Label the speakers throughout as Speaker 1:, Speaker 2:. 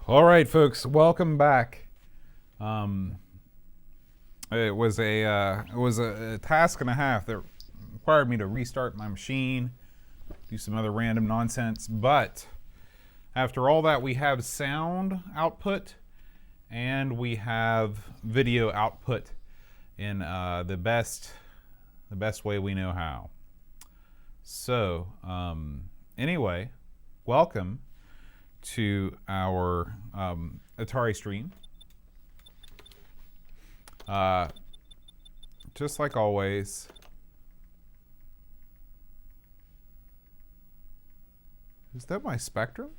Speaker 1: All right, folks, welcome back. It was a task and a half that required me to restart my machine, do some other random nonsense. But after all that, we have sound output and we have video output in the best way we know how. So anyway, welcome to our Atari stream. Just like always, is that my Spectrum?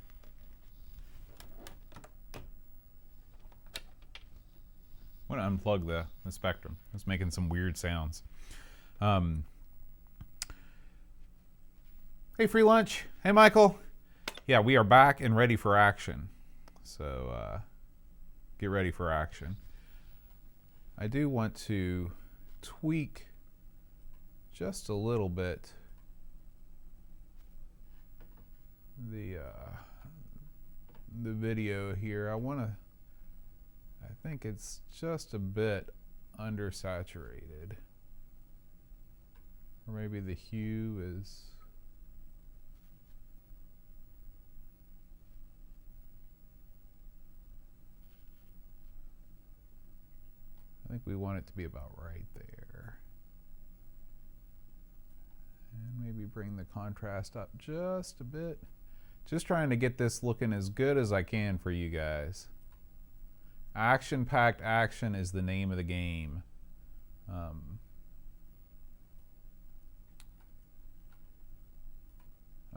Speaker 1: I'm gonna unplug the Spectrum. It's making some weird sounds. Hey, free lunch. Hey, Michael. Yeah, we are back and ready for action. So get ready for action. I do want to tweak just a little bit the video here. I think it's just a bit undersaturated. Or maybe the hue is... I think we want it to be about right there. And maybe bring the contrast up just a bit. Just trying to get this looking as good as I can for you guys. Action-packed action is the name of the game.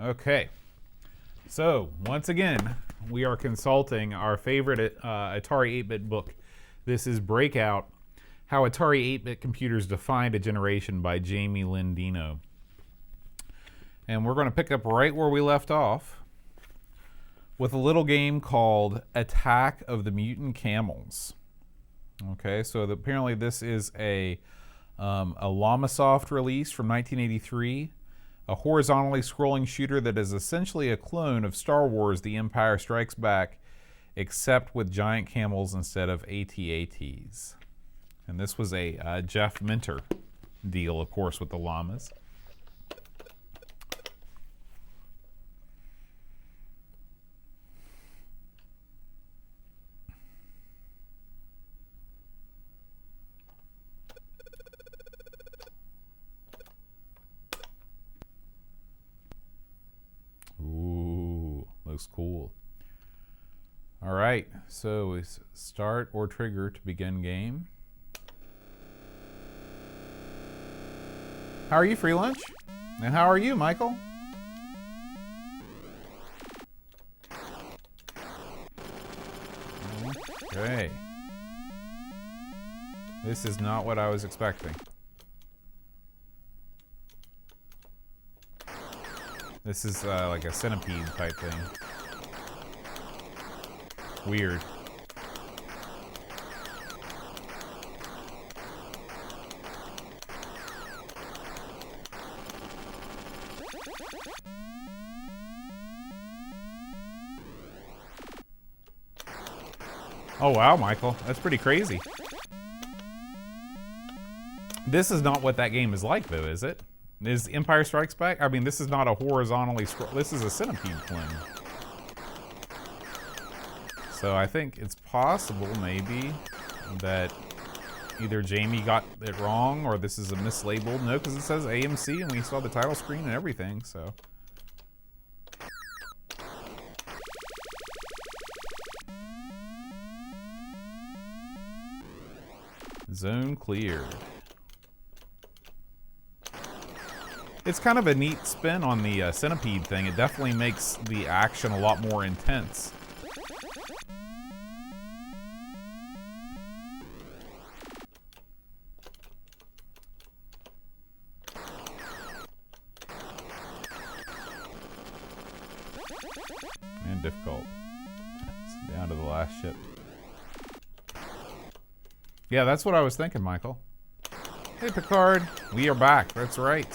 Speaker 1: Okay. So, once again, we are consulting our favorite Atari 8-bit book. This is Breakout: How Atari 8-Bit Computers Defined a Generation by Jamie Lynn Dino. And we're going to pick up right where we left off with a little game called Attack of the Mutant Camels. Okay, so apparently this is a Llamasoft release from 1983, a horizontally scrolling shooter that is essentially a clone of Star Wars: The Empire Strikes Back, except with giant camels instead of AT-ATs. And this was a Jeff Minter deal, of course, with the llamas. Ooh, looks cool. All right, so we start or trigger to begin game. How are you, free lunch? And how are you, Michael? Okay. This is not what I was expecting. This is like a centipede type thing. Weird. Oh wow, Michael, that's pretty crazy. This is not what that game is like, though, is it? Is Empire Strikes Back? I mean, this is not a horizontally scroll. This is a centipede clone. So I think it's possible, maybe, that either Jamie got it wrong or this is a mislabeled. No, because it says AMC and we saw the title screen and everything, so. Zone cleared. It's kind of a neat spin on the centipede thing. It definitely makes the action a lot more intense. And difficult. It's down to the last ship. Yeah, that's what I was thinking, Michael. Hey, Picard. We are back. That's right.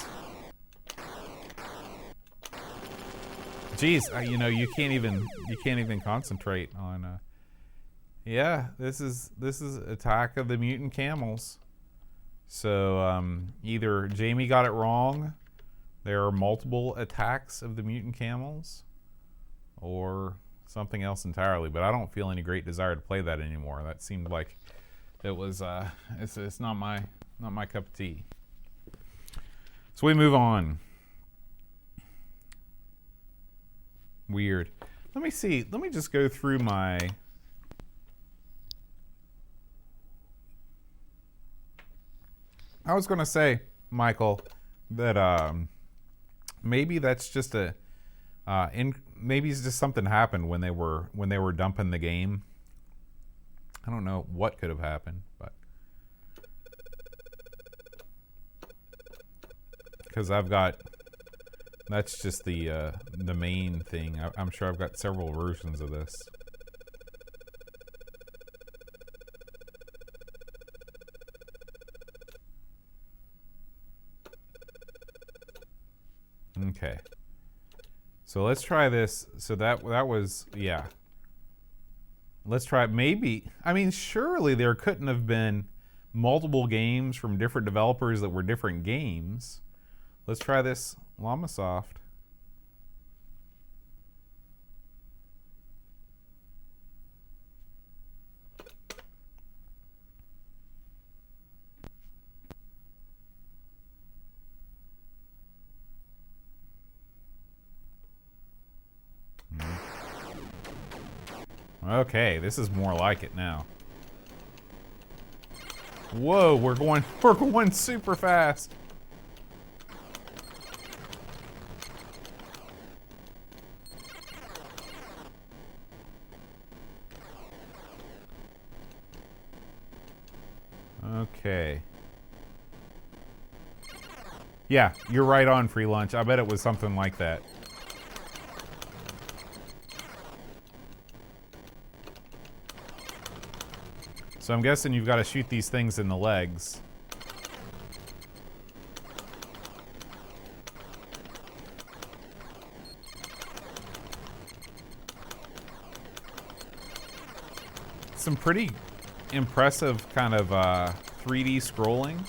Speaker 1: Geez, you know, you can't even concentrate on. Yeah, this is Attack of the Mutant Camels. So either Jamie got it wrong, there are multiple attacks of the Mutant Camels, or something else entirely. But I don't feel any great desire to play that anymore. That seemed like it was it's not my cup of tea. So we move on. Weird. Let me see. Let me just go through my. I was going to say, Michael, that maybe that's just maybe it's just something happened when they were dumping the game. I don't know what could have happened, but because that's just the main thing. I'm sure I've got several versions of this. Okay. So let's try this. So that was, yeah. Let's try it. Maybe, I mean, surely there couldn't have been multiple games from different developers that were different games. Let's try this Llamasoft. Okay, this is more like it now. Whoa, we're going super fast. Okay. Yeah, you're right on, Free Lunch. I bet it was something like that. So I'm guessing you've got to shoot these things in the legs. Some pretty impressive kind of 3D scrolling.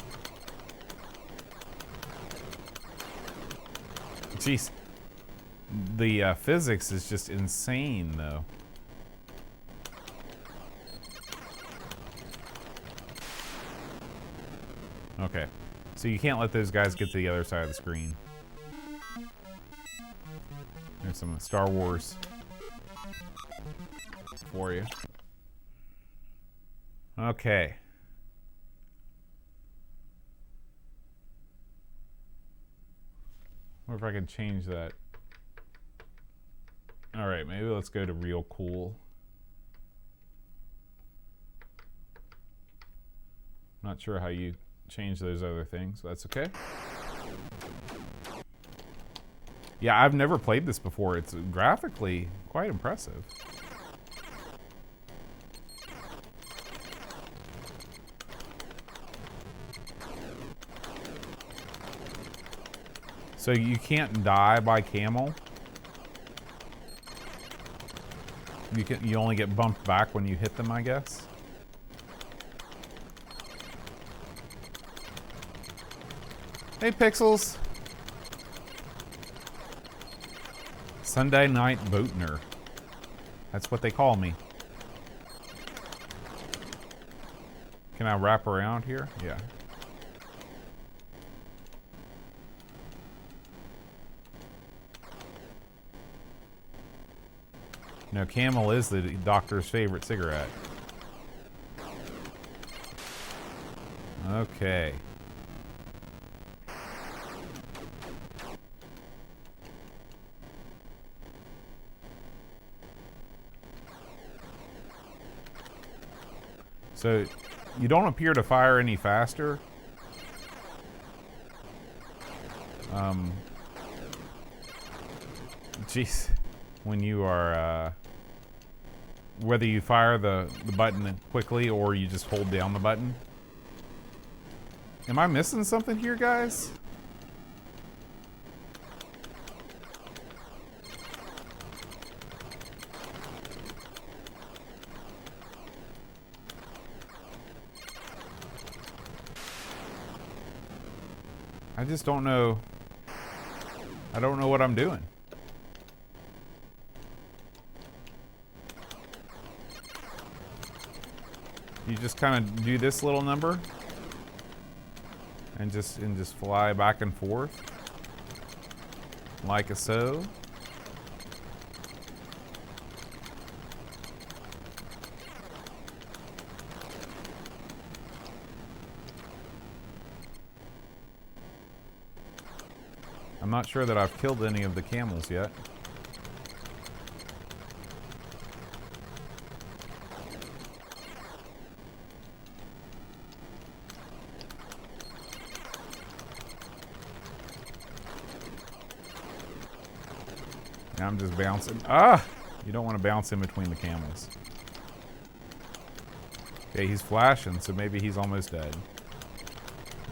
Speaker 1: Jeez. The physics is just insane, though. Okay, so you can't let those guys get to the other side of the screen. There's some Star Wars for you. Okay. Or if I can change that. All right, maybe let's go to real cool. Not sure how you change those other things. That's okay. Yeah, I've never played this before. It's graphically quite impressive. So you can't die by camel. You only get bumped back when you hit them, I guess. Hey, Pixels. Sunday Night Boatner. That's what they call me. Can I wrap around here? Yeah. No, Camel is the doctor's favorite cigarette. Okay. So, you don't appear to fire any faster. Jeez. When you are, whether you fire the button quickly or you just hold down the button. Am I missing something here, guys? I just don't know. I don't know what I'm doing. You just kind of do this little number and just fly back and forth like so. I'm not sure that I've killed any of the camels yet. I'm just bouncing. Ah! You don't want to bounce in between the camels. Okay, he's flashing, so maybe he's almost dead.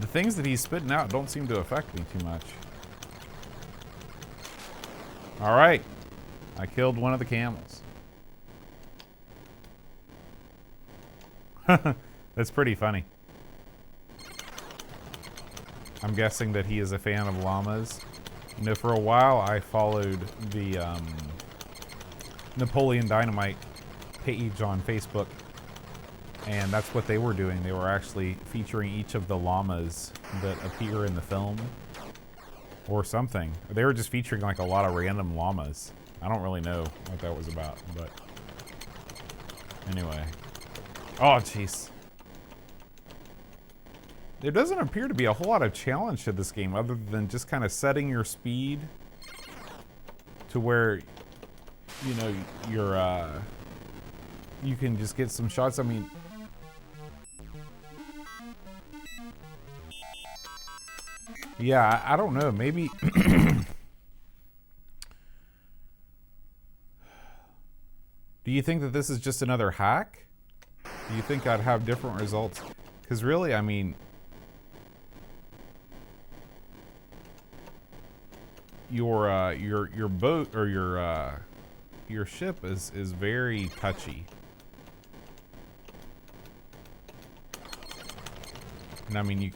Speaker 1: The things that he's spitting out don't seem to affect me too much. Alright. I killed one of the camels. That's pretty funny. I'm guessing that he is a fan of llamas. You know, for a while I followed the Napoleon Dynamite page on Facebook, and that's what they were doing. They were actually featuring each of the llamas that appear in the film or something. They were just featuring like a lot of random llamas. I don't really know what that was about, but anyway. Oh, jeez. There doesn't appear to be a whole lot of challenge to this game other than just kind of setting your speed to where, you know, you can just get some shots. I mean, yeah, I don't know. Maybe do you think that this is just another hack? Do you think I'd have different results? Because really, I mean, your boat or your ship is very touchy. And I mean,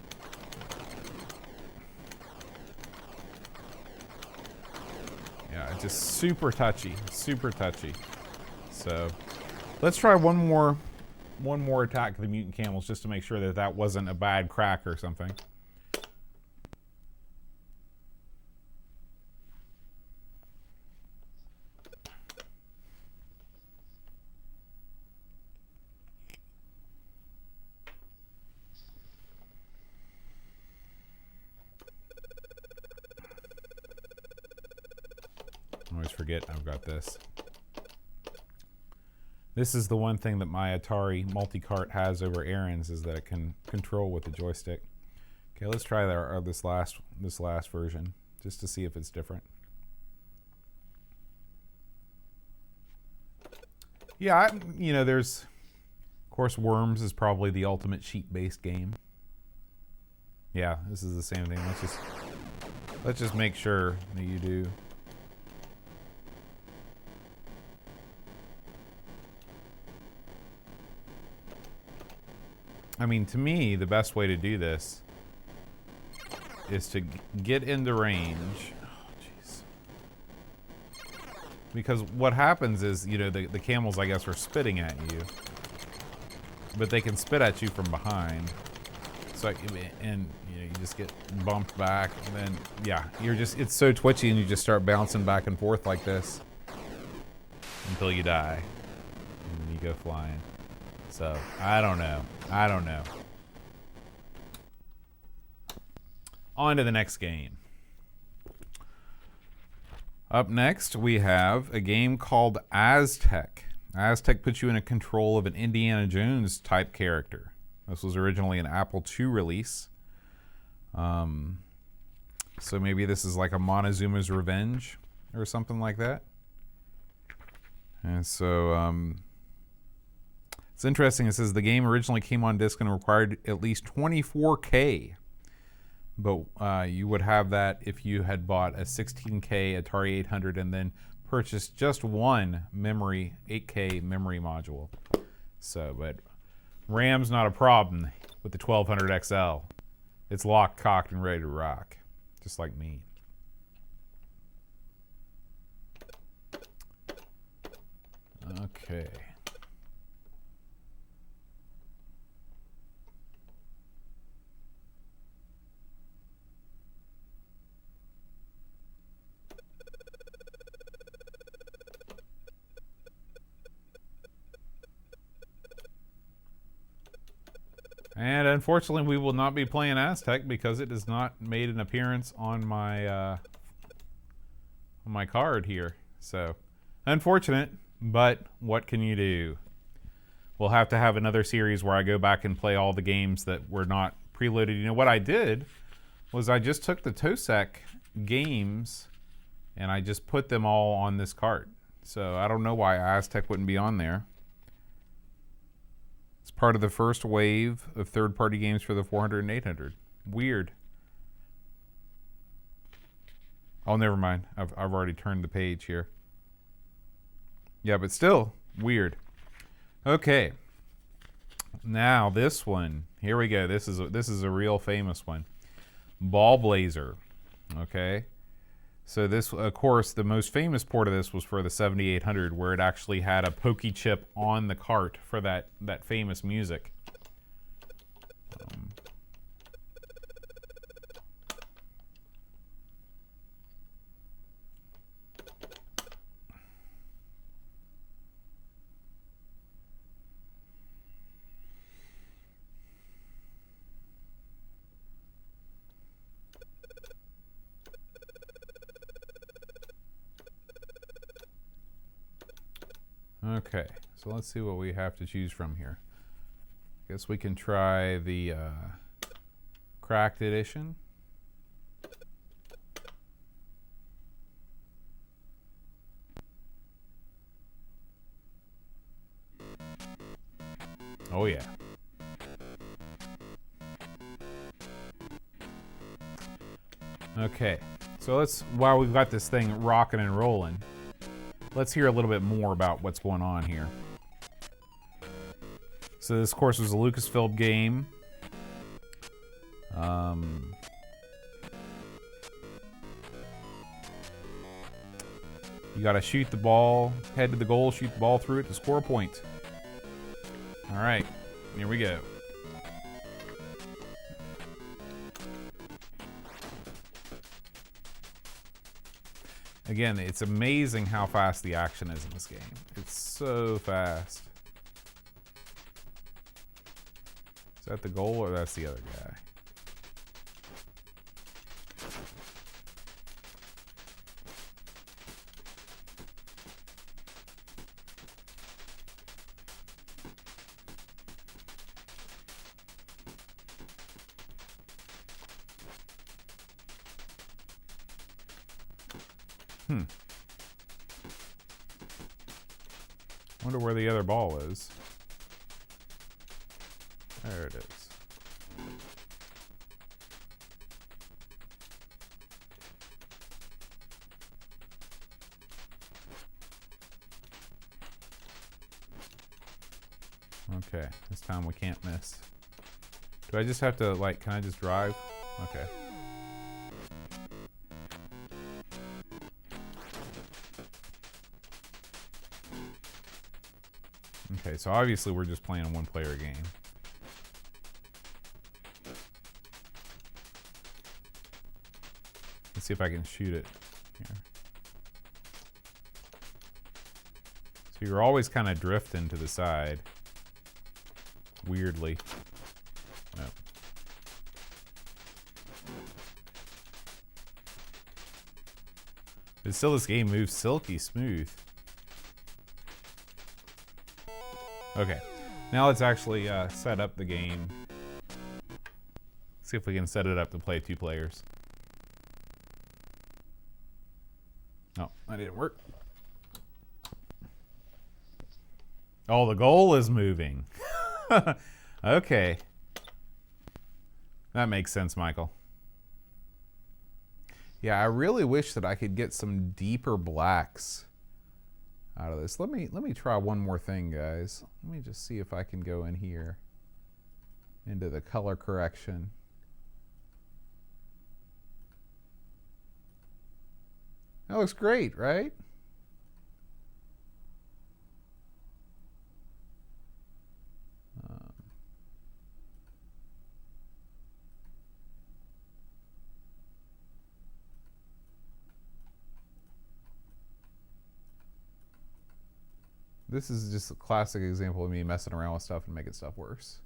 Speaker 1: yeah, it's just super touchy, super touchy. So let's try one more attack of the mutant camels just to make sure that that wasn't a bad crack or something. I always forget I've got this. This is the one thing that my Atari multi-cart has over Aaron's, is that it can control with the joystick. Okay, let's try this last version just to see if it's different. Yeah, you know, there's, of course, Worms is probably the ultimate sheet-based game. Yeah, this is the same thing. Let's just make sure that you do. I mean, to me, the best way to do this is to get into range. Oh, jeez. Because what happens is, you know, the camels, I guess, are spitting at you. But they can spit at you from behind. So, and, you know, you just get bumped back. And then, yeah, it's so twitchy and you just start bouncing back and forth like this. Until you die. And then you go flying. So, I don't know. On to the next game. Up next, we have a game called Aztec. Aztec puts you in control of an Indiana Jones type character. This was originally an Apple II release. So maybe this is like a Montezuma's Revenge or something like that. And so, it's interesting. It says the game originally came on disc and required at least 24K. But you would have that if you had bought a 16K Atari 800 and then purchased just one 8K memory module. So, but RAM's not a problem with the 1200 XL. It's locked, cocked, and ready to rock. Just like me. Okay. And unfortunately, we will not be playing Aztec because it has not made an appearance on my card here. So, unfortunate, but what can you do? We'll have to have another series where I go back and play all the games that were not preloaded. You know, what I did was I just took the TOSEC games and I just put them all on this card. So, I don't know why Aztec wouldn't be on there. It's part of the first wave of third-party games for the 400 and 800. Weird. Oh, never mind. I've already turned the page here. Yeah, but still, weird. Okay. Now, this one. Here we go. This is a real famous one. Ballblazer. Okay. So this, of course, the most famous port of this was for the 7800, where it actually had a pokey chip on the cart for that famous music. Okay, so let's see what we have to choose from here. Guess we can try the cracked edition. Oh yeah. Okay, so let's, while we've got this thing rocking and rolling, let's hear a little bit more about what's going on here. So this, of course, was a Lucasfilm game. You gotta shoot the ball, head to the goal, shoot the ball through it to score a point. All right, here we go. Again, it's amazing how fast the action is in this game. It's so fast. Is that the goal or that's the other guy? Wonder where the other ball is. There it is. Okay, this time we can't miss. Do I just have to, like, can I just drive? Okay. Okay, so obviously we're just playing a one-player game. Let's see if I can shoot it here. So you're always kind of drifting to the side. Weirdly. Nope. But still, this game moves silky smooth. Okay, now let's actually set up the game. See if we can set it up to play 2 players. No, that didn't work. Oh, the goal is moving. Okay. That makes sense, Michael. Yeah, I really wish that I could get some deeper blacks out of this. Let me try one more thing, guys. Let me just see if I can go in here into the color correction That looks great, right? This is just a classic example of me messing around with stuff and making stuff worse.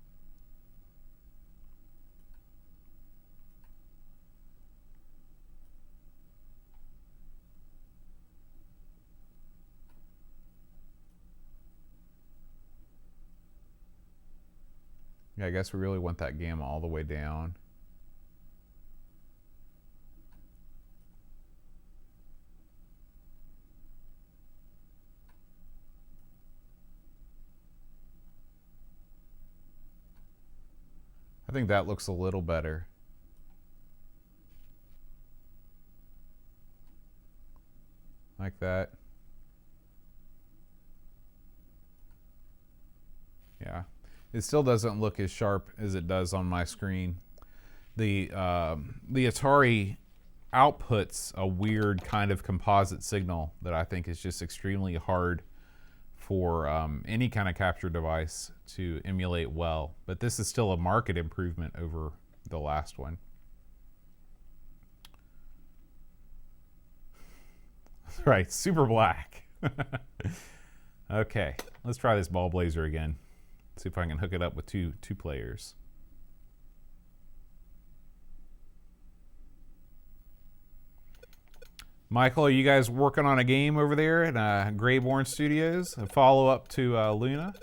Speaker 1: Yeah, I guess we really want that gamma all the way down. I think that looks a little better. Like that. Yeah. It still doesn't look as sharp as it does on my screen. The Atari outputs a weird kind of composite signal that I think is just extremely hard for any kind of capture device to emulate well. But this is still a marked improvement over the last one. Right, super black. Okay, let's try this Ballblazer again. See if I can hook it up with two players. Michael, are you guys working on a game over there at Greyborn Studios? A follow-up to Luna?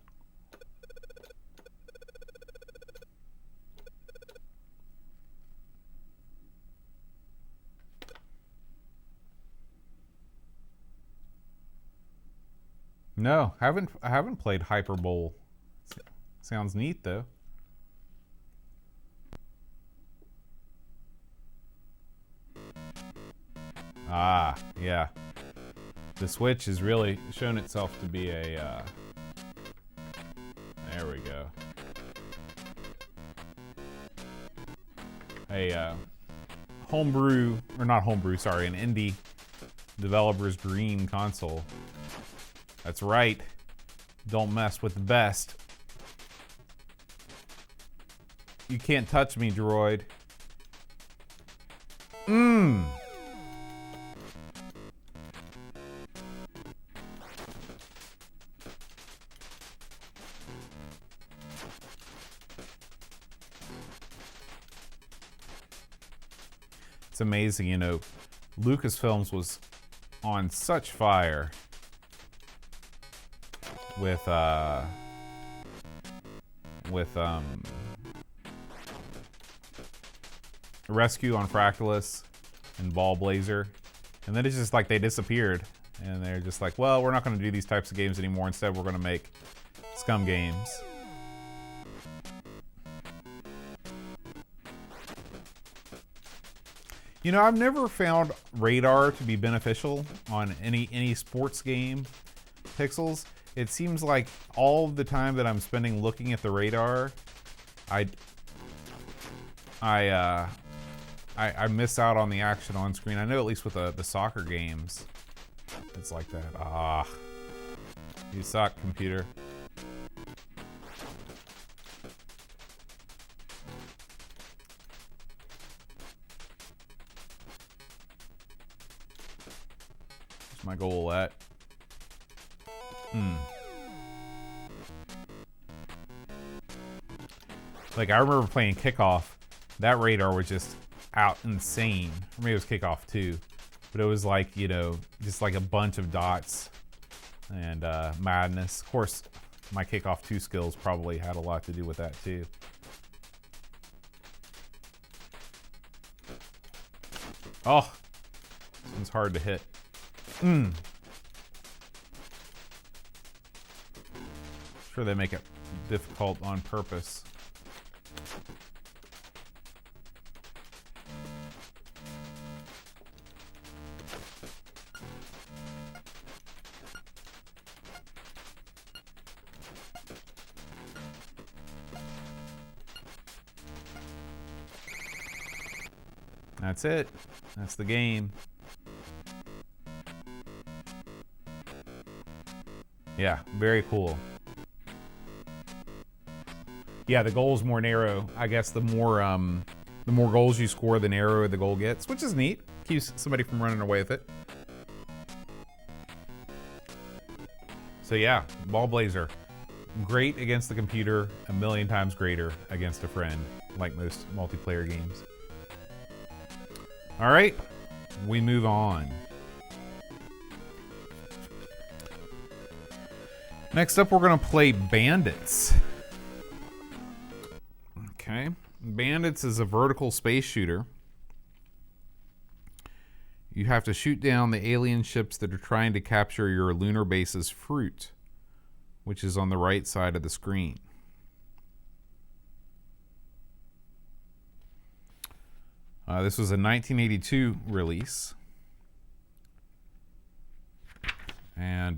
Speaker 1: No, I haven't played Hyperbowl. Sounds neat though. Ah, yeah. The Switch has really shown itself to be a there we go. A homebrew, or not homebrew, sorry, an indie developer's dream console. That's right. Don't mess with the best. You can't touch me, droid. Mmm. It's amazing, you know, Lucasfilms was on such fire with Rescue on Fractalus and Ballblazer, and then it's just like they disappeared, and they're just like, well, we're not going to do these types of games anymore. Instead, we're going to make scum games. You know, I've never found radar to be beneficial on any sports game pixels. It seems like all the time that I'm spending looking at the radar, I miss out on the action on screen. I know at least with the soccer games, it's like that. Ah, you suck, computer. What's my goal at? Like, I remember playing Kickoff. That radar was just out insane. For me, it was Kickoff 2. But it was like, you know, just like a bunch of dots and madness. Of course, my Kickoff 2 skills probably had a lot to do with that, too. Oh, this one's hard to hit. Sure, they make it difficult on purpose. That's it. That's the game. Yeah, very cool. Yeah, the goal's more narrow. I guess the more goals you score, the narrower the goal gets, which is neat. Keeps somebody from running away with it. So yeah, Ballblazer. Great against the computer, a million times greater against a friend, like most multiplayer games. All right, we move on. Next up, we're gonna play Bandits. Okay, Bandits is a vertical space shooter. You have to shoot down the alien ships that are trying to capture your lunar base's fruit, which is on the right side of the screen. This was a 1982 release. And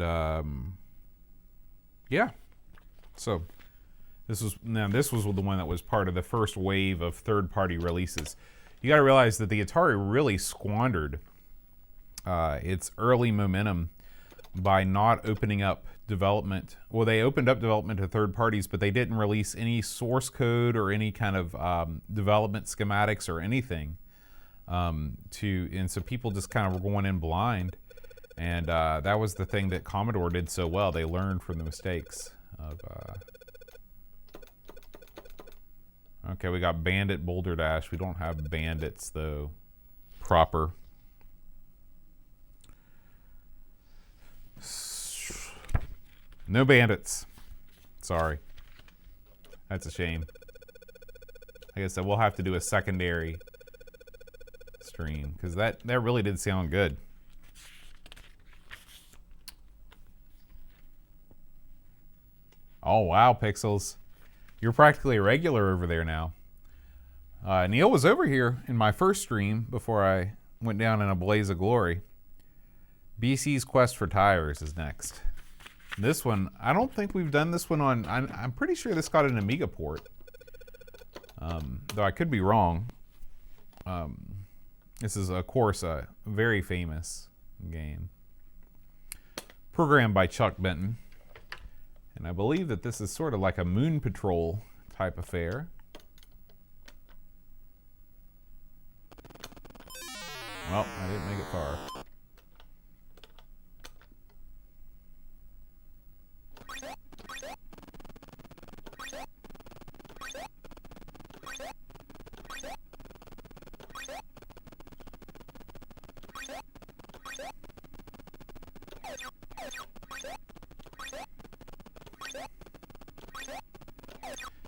Speaker 1: yeah, so this was the one that was part of the first wave of third-party releases. You got to realize that the Atari really squandered its early momentum by not opening up development. Well, they opened up development to third parties, but they didn't release any source code or any kind of development schematics or anything. And so people just kind of were going in blind. And that was the thing that Commodore did so well. They learned from the mistakes of... Okay, we got Bandit Boulder Dash. We don't have Bandits, though, proper. No Bandits. Sorry. That's a shame. Like I said, we'll have to do a secondary stream, because that really did sound good. Oh, wow, Pixels. You're practically a regular over there now. Neil was over here in my first stream before I went down in a blaze of glory. BC's Quest for Tires is next. This one, I don't think we've done this one on... I'm pretty sure this got an Amiga port. Though I could be wrong. This is, of course, a very famous game. Programmed by Chuck Benton. And I believe that this is sort of like a Moon Patrol type affair. Well, I didn't make it far.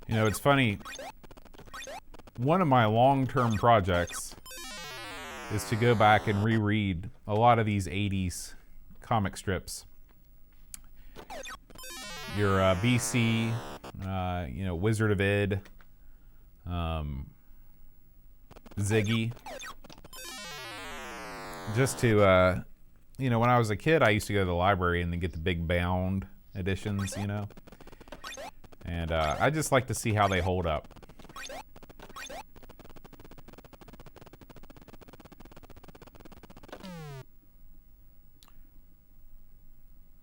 Speaker 1: You know, it's funny. One of my long-term projects is to go back and reread a lot of these 80s comic strips. Your BC, you know, Wizard of Id, Ziggy. Just to, you know, when I was a kid, I used to go to the library and then get the big bound editions, you know. And I just like to see how they hold up.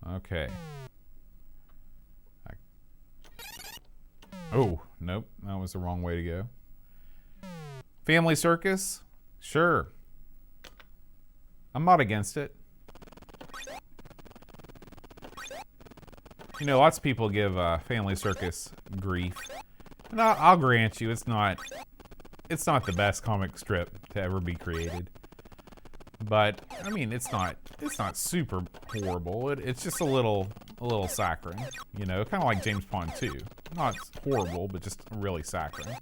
Speaker 1: Okay. Oh, nope. That was the wrong way to go. Family Circus? Sure. I'm not against it. You know, lots of people give Family Circus grief. And I'll grant you, it's not the best comic strip to ever be created. But I mean, it's not super horrible. It's just a little saccharine, you know, kind of like James Bond 2. Not horrible, but just really saccharine.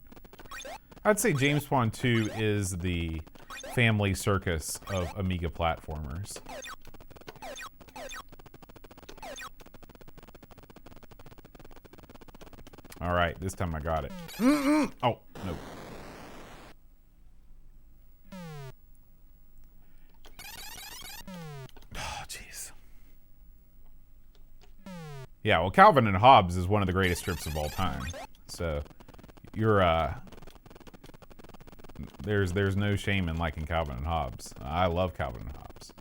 Speaker 1: I'd say James Bond 2 is the Family Circus of Amiga platformers. All right, this time I got it. Oh, no. Oh, jeez. Yeah, well, Calvin and Hobbes is one of the greatest strips of all time. So, you're, there's no shame in liking Calvin and Hobbes. I love Calvin and Hobbes.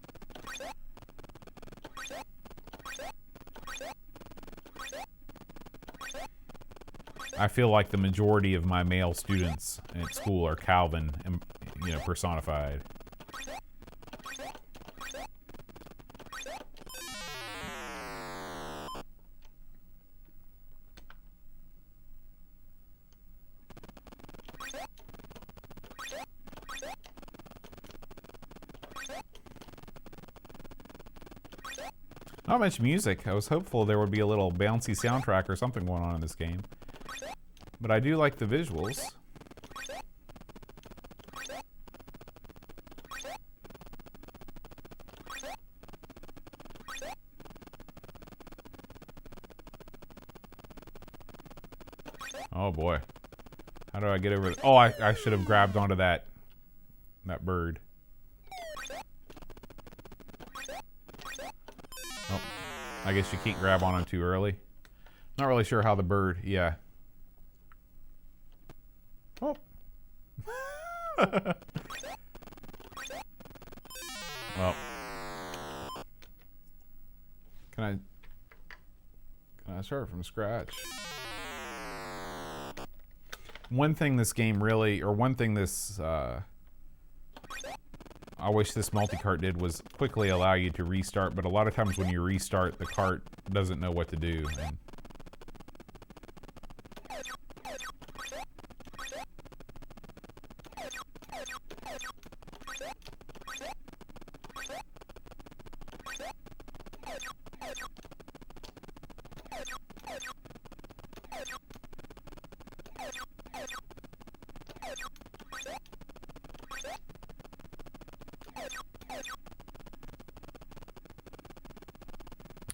Speaker 1: I feel like the majority of my male students at school are Calvin, you know, personified. Not much music. I was hopeful there would be a little bouncy soundtrack or something going on in this game. But I do like the visuals. Oh boy. How do I get over oh, I should have grabbed onto that bird. Oh, I guess you can't grab on him too early. Not really sure how the bird, yeah. Oh. Well. Can I start from scratch? One thing this game really, or one thing this, I wish this multi-cart did was quickly allow you to restart, but a lot of times when you restart, the cart doesn't know what to do. And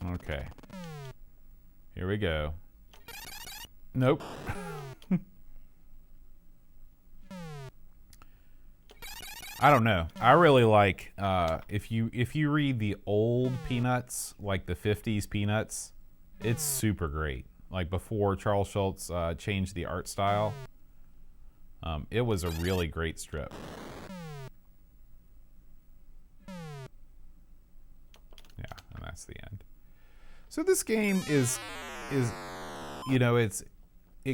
Speaker 1: okay. Here we go. Nope. I don't know. I really like if you read the old Peanuts, like the 50s Peanuts, it's super great. Like before Charles Schulz changed the art style. It was a really great strip. Yeah, and that's the end. So this game is you know, it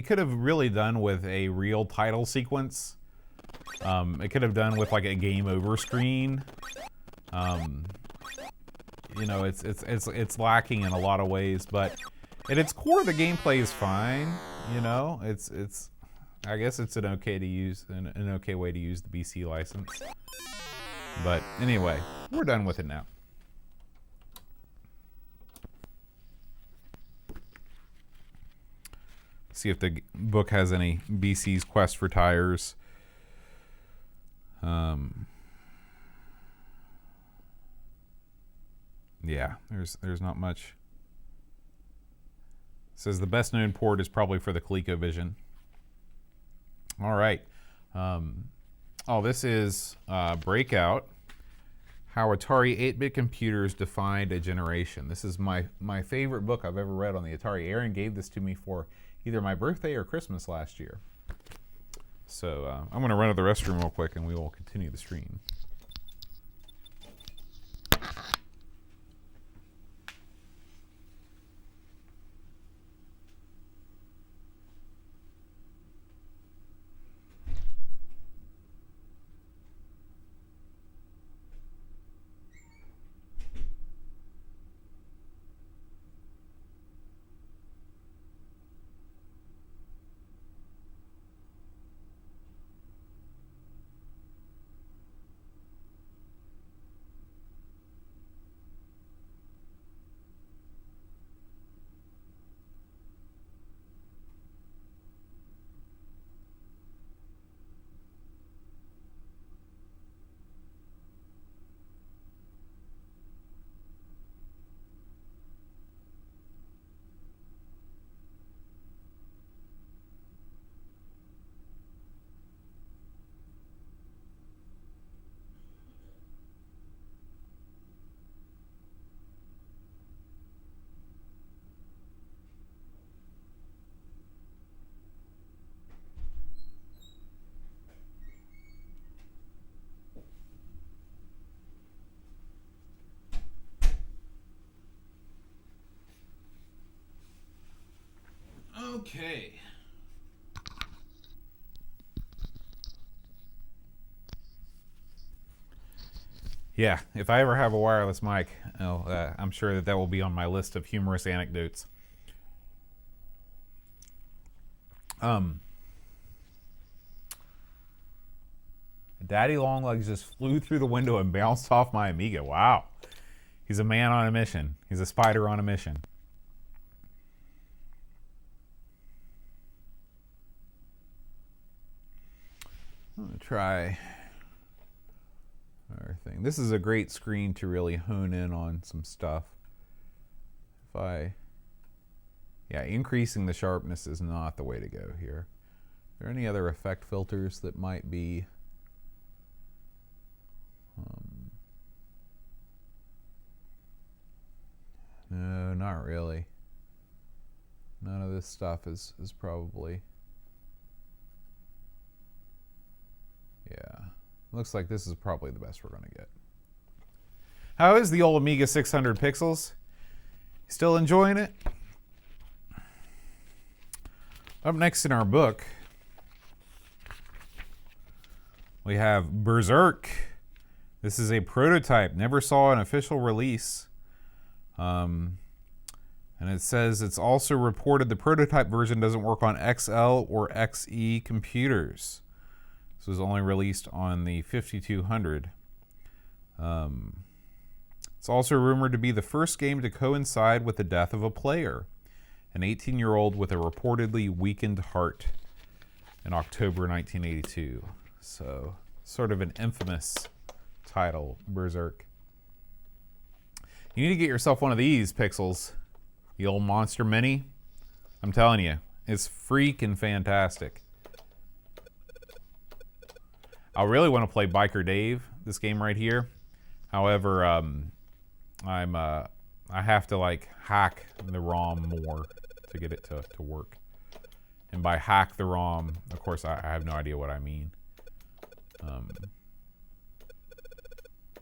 Speaker 1: could have really done with a real title sequence. It could have done with like a game over screen. You know, it's lacking in a lot of ways, but at its core, the gameplay is fine. You know, it's I guess it's an okay way to use the BC license. But anyway, we're done with it now. See if the book has any BC's Quest for Tires. Yeah, there's not much. It says the best known port is probably for the ColecoVision. All right. Oh, this is Breakout. How Atari 8-bit computers defined a generation. This is my favorite book I've ever read on the Atari. Aaron gave this to me for either my birthday or Christmas last year. So I'm going to run to the restroom real quick and we will continue the stream. Okay. Yeah, if I ever have a wireless mic, I'm sure that will be on my list of humorous anecdotes. Daddy Longlegs just flew through the window and bounced off my Amiga. Wow. He's a man on a mission. He's a spider on a mission. I'm going to try another thing. This is a great screen to really hone in on some stuff. Yeah, increasing the sharpness is not the way to go here. Are there any other effect filters that might be... no, not really. None of this stuff is probably... yeah. Looks like this is probably the best we're going to get. How is the old Amiga 600 pixels? Still enjoying it? Up next in our book, we have Berserk. This is a prototype. Never saw an official release. And it says it's also reported the prototype version doesn't work on XL or XE computers. This was only released on the 5200. It's also rumored to be the first game to coincide with the death of a player, an 18-year-old with a reportedly weakened heart, in October 1982. So, sort of an infamous title, Berserk. You need to get yourself one of these, Pixels. The old Monster Mini. I'm telling you, it's freaking fantastic. I really want to play Biker Dave, this game right here. However, I have to like hack the ROM more to get it to work. And by hack the ROM, of course, I have no idea what I mean.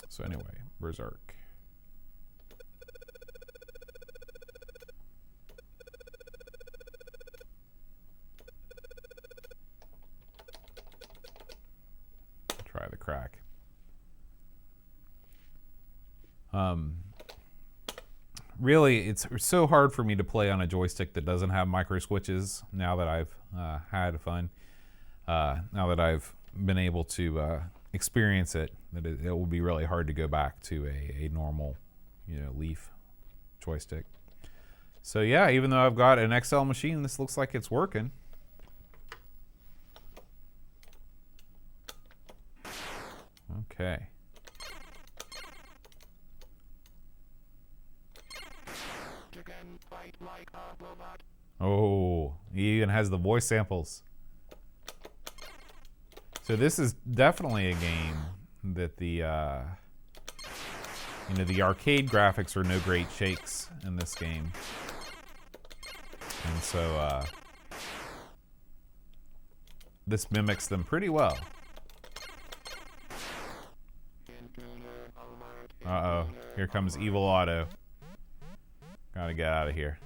Speaker 1: So anyway, Berserk. Try the crack. Really, it's so hard for me to play on a joystick that doesn't have micro switches. Now that I've had fun, now that I've been able to experience it, that it will be really hard to go back to a normal, leaf joystick. So yeah, even though I've got an XL machine, this looks like it's working. Okay. Oh, he even has the voice samples. So this is definitely a game that the arcade graphics are no great shakes in this game. And so this mimics them pretty well. Uh-oh, here comes Evil Otto. Gotta get out of here.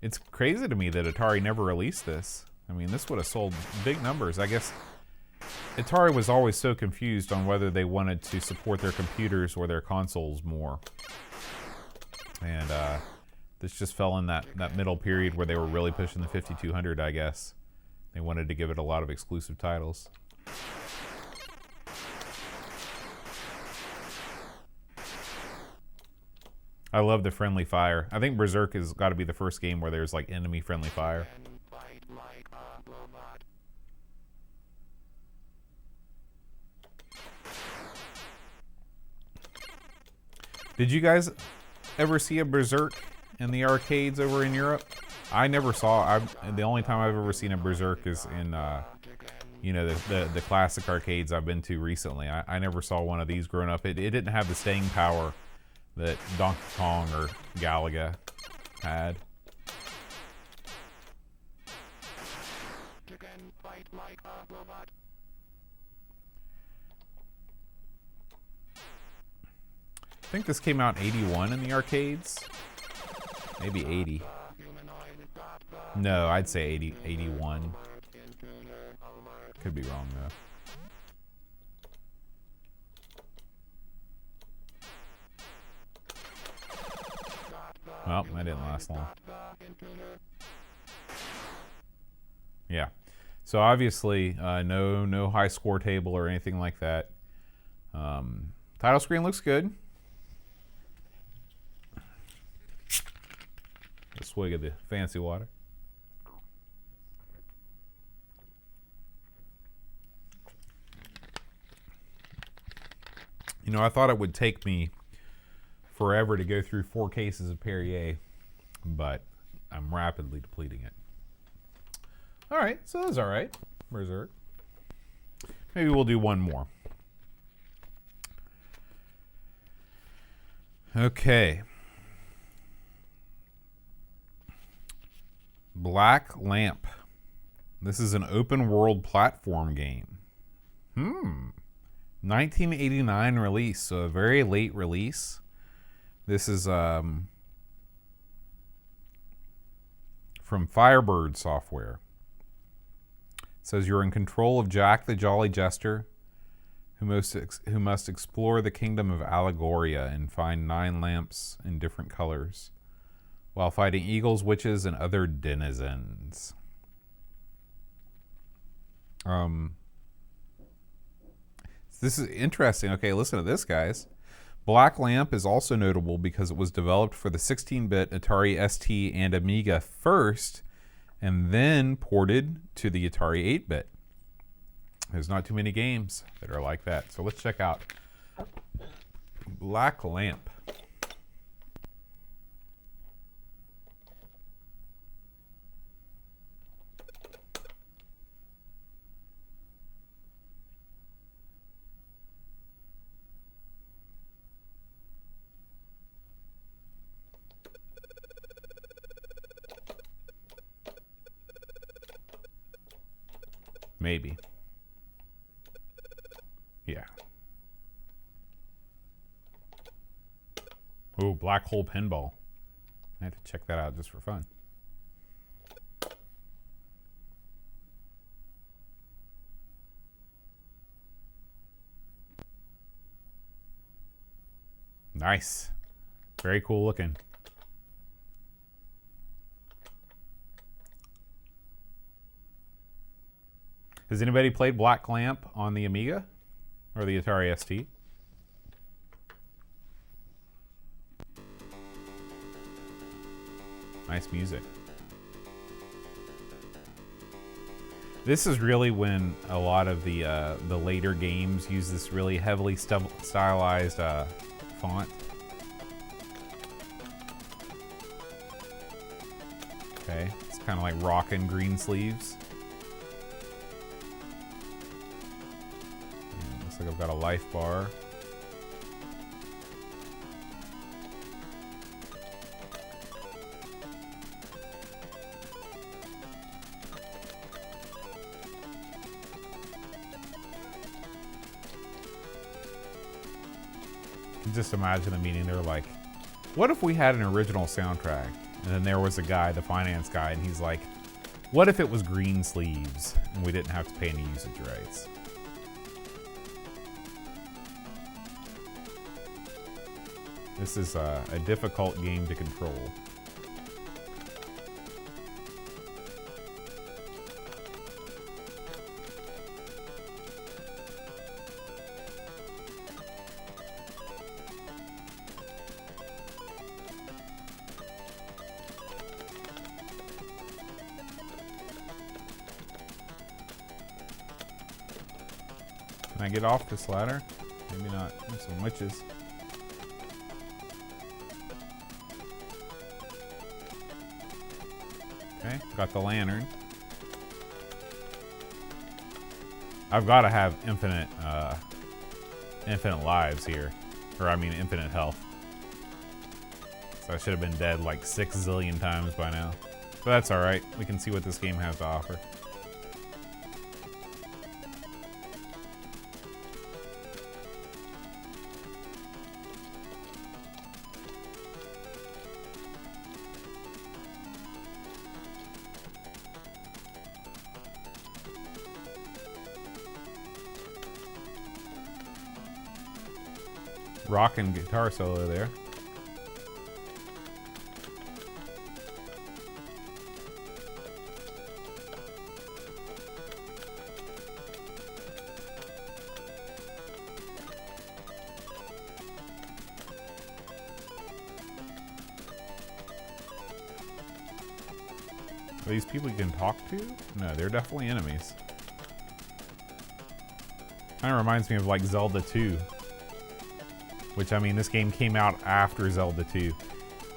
Speaker 1: It's crazy to me that Atari never released this. I mean, this would have sold big numbers. I guess Atari was always so confused on whether they wanted to support their computers or their consoles more. And this just fell in that middle period where they were really pushing the 5200, I guess. They wanted to give it a lot of exclusive titles. I love the friendly fire. I think Berserk has got to be the first game where there's like enemy friendly fire. Did you guys ever see a Berserk in the arcades over in Europe? I never saw. The only time I've ever seen a Berserk is in the classic arcades I've been to recently. I never saw one of these growing up. It didn't have the staying power that Donkey Kong or Galaga had. I think this came out in 81 in the arcades. Maybe 80. No, I'd say 81. Could be wrong, though. Well, that didn't last long. Yeah. So obviously, no high score table or anything like that. Title screen looks good. A swig of the fancy water. You know, I thought it would take me forever to go through 4 cases of Perrier, but I'm rapidly depleting it. All right, so that's all right. Berserk. Maybe we'll do one more. Okay. Black Lamp. This is an open world platform game. 1989 release, so a very late release. This is from Firebird Software. It says you're in control of Jack the Jolly Jester, who must explore the kingdom of Allegoria and find 9 lamps in different colors, while fighting eagles, witches, and other denizens. This is interesting. Okay, listen to this, guys. Black Lamp is also notable because it was developed for the 16-bit Atari ST and Amiga first, and then ported to the Atari 8-bit. There's not too many games that are like that. So let's check out Black Lamp. Maybe. Yeah. Ooh, Black Hole Pinball. I had to check that out just for fun. Nice. Very cool looking. Has anybody played Black Lamp on the Amiga or the Atari ST? Nice music. This is really when a lot of the later games use this really heavily stylized font. Okay, it's kind of like rockin' green sleeves. Looks like I've got a life bar. Just imagine the meeting. They're like, what if we had an original soundtrack? And then there was a guy, the finance guy, and he's like, what if it was green sleeves and we didn't have to pay any usage rights? This is a difficult game to control. Can I get off this ladder? Maybe not. There's some witches. Okay, got the lantern. I've got to have infinite lives here. Or I mean infinite health. So I should have been dead like 6 zillion times by now. But that's alright. We can see what this game has to offer. rockin' guitar solo there. Are these people you can talk to? No, they're definitely enemies. Kind of reminds me of like Zelda 2. Which, I mean, this game came out after Zelda 2.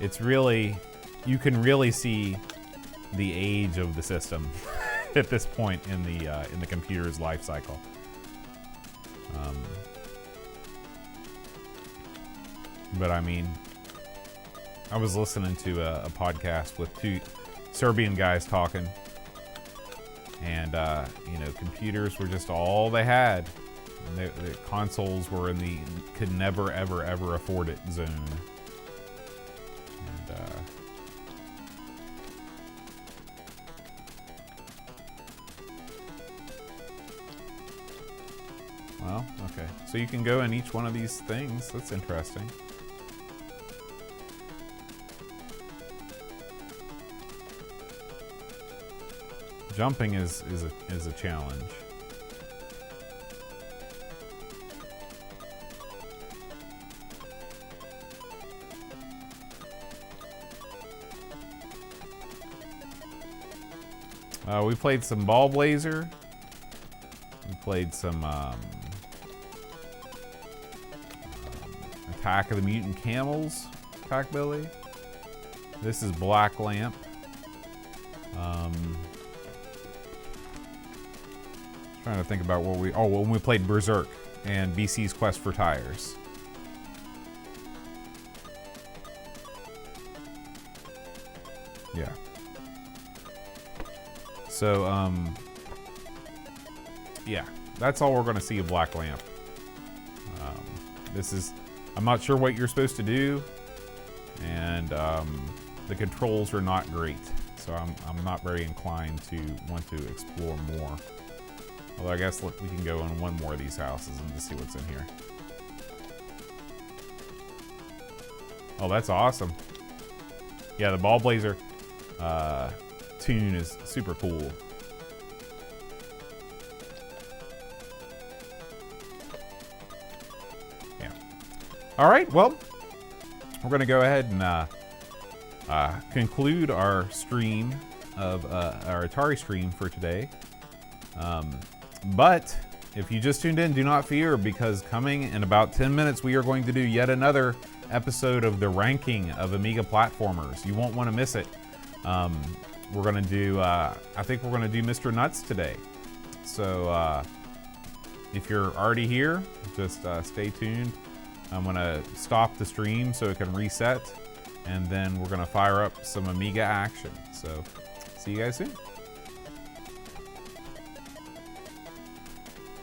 Speaker 1: It's really... You can really see the age of the system at this point in the computer's life cycle. But I mean... I was listening to a podcast with two Serbian guys talking, and you know, computers were just all they had. And the consoles were in the could never ever ever afford it zone. And well, okay, so you can go in each one of these things. That's interesting. Jumping is a challenge. We played some Ballblazer. We played some Attack of the Mutant Camels, Billy. This is Black Lamp. Trying to think about what we... Oh, when we played Berserk and BC's Quest for Tires. Yeah. So, yeah. That's all we're going to see of Black Lamp. This is... I'm not sure what you're supposed to do. And, the controls are not great. So I'm not very inclined to want to explore more. Although I guess look, we can go in one more of these houses and just see what's in here. Oh, that's awesome. Yeah, the Ballblazer tune is super cool. Yeah. All right, well, we're going to go ahead and conclude our stream of our Atari stream for today. But if you just tuned in, do not fear, because coming in about 10 minutes, we are going to do yet another episode of the ranking of Amiga platformers. You won't want to miss it. We're going to do, I think we're going to do Mr. Nuts today. So if you're already here, just stay tuned. I'm going to stop the stream so it can reset, and then we're going to fire up some Amiga action. So see you guys soon.